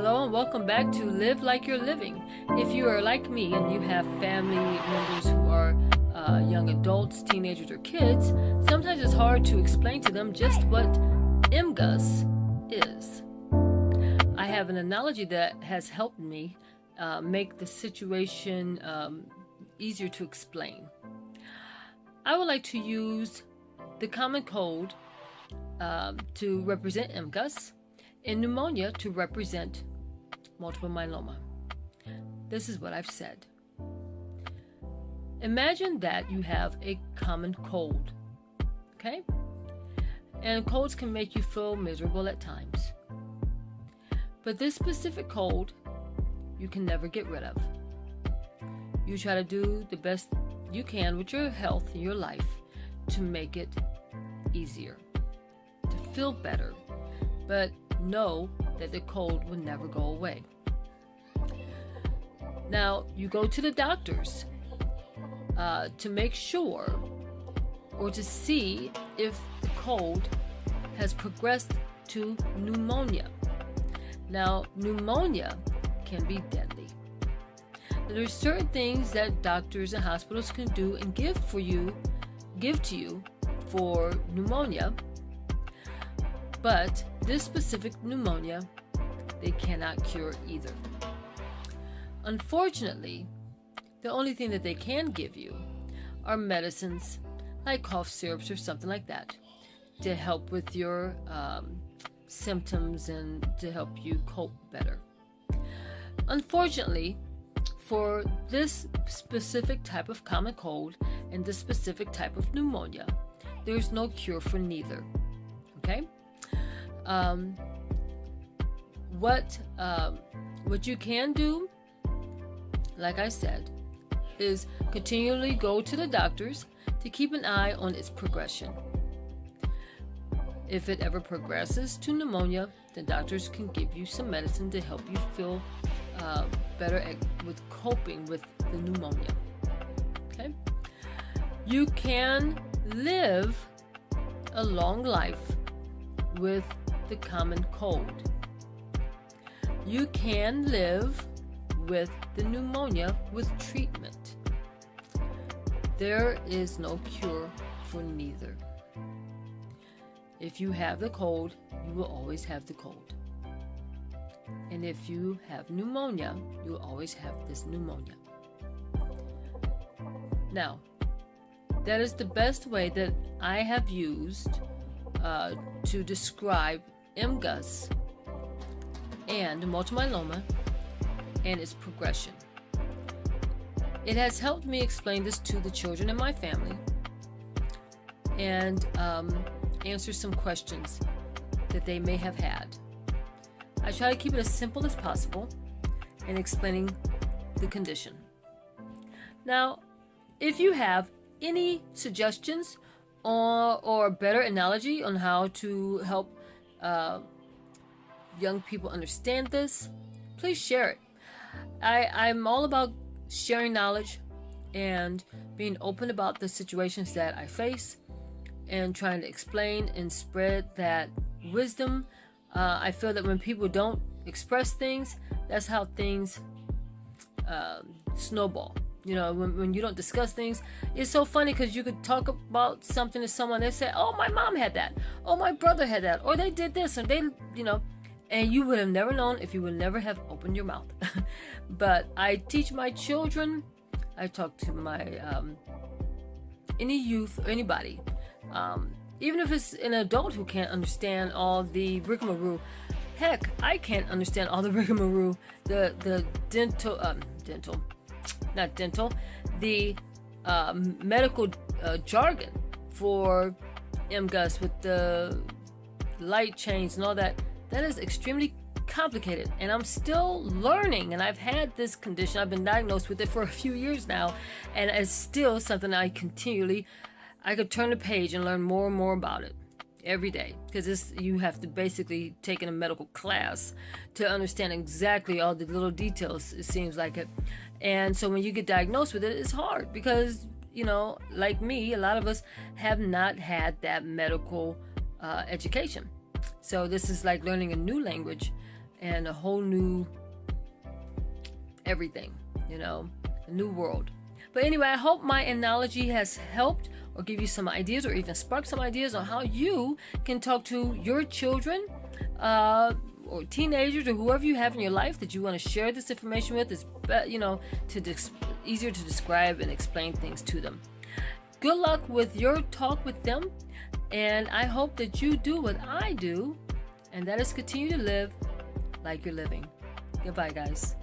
Hello and welcome back to Live Like You're Living. If you are like me and you have family members who are young adults, teenagers, or kids, sometimes it's hard to explain to them just what MGUS is. I have an analogy that has helped me make the situation easier to explain. I would like to use the common cold to represent MGUS and pneumonia to represent multiple myeloma. This is what I've said. Imagine that you have a common cold, okay? And colds can make you feel miserable at times. But this specific cold, you can never get rid of. You try to do the best you can with your health and your life to make it easier, to feel better, but know that the cold will never go away. Now, you go to the doctors to make sure or to see if the cold has progressed to pneumonia. Now, pneumonia can be deadly. There are certain things that doctors and hospitals can do and give to you for pneumonia, but this specific pneumonia, they cannot cure either. Unfortunately, the only thing that they can give you are medicines like cough syrups or something like that to help with your symptoms and to help you cope better. Unfortunately, for this specific type of common cold and this specific type of pneumonia, there's no cure for neither. Okay? What you can do, like I said, is continually go to the doctors to keep an eye on its progression. If it ever progresses to pneumonia, the doctors can give you some medicine to help you feel better with coping with the pneumonia. Okay? You can live a long life with the common cold. You can live with the pneumonia with treatment. There is no cure for neither. If you have the cold, you will always have the cold. And if you have pneumonia, you will always have this pneumonia. Now, that is the best way that I have used to describe MGUS and multiple myeloma and its progression. It has helped me explain this to the children in my family and answer some questions that they may have had. I try to keep it as simple as possible in explaining the condition. Now, if you have any suggestions or a better analogy on how to help young people understand this, please share it. I'm all about sharing knowledge and being open about the situations that I face and trying to explain and spread that wisdom. I feel that when people don't express things, that's how things snowball. You know, when you don't discuss things, it's so funny because you could talk about something to someone, they say, oh, my mom had that, oh, my brother had that, or they did this, and they, and you would have never known if you would never have opened your mouth. But I teach my children, I talk to my, any youth or anybody, even if it's an adult who can't understand all the rigmarole. Heck, I can't understand all the rigmarole, the medical jargon for MGUS with the light chains and all that. That is extremely complicated, and I'm still learning, and I've had this condition. I've been diagnosed with it for a few years now, and it's still something I could turn the page and learn more and more about it every day, because you have to basically take in a medical class to understand exactly all the little details, it seems like it. And so when you get diagnosed with it, it's hard because, like me, a lot of us have not had that medical education. So this is like learning a new language, and a whole new everything, you know, a new world. But anyway, I hope my analogy has helped or give you some ideas or even spark some ideas on how you can talk to your children or teenagers or whoever you have in your life that you want to share this information with. It's, you know, easier to describe and explain things to them. Good luck with your talk with them, and I hope that you do what I do, and that is continue to live like you're living. Goodbye, guys.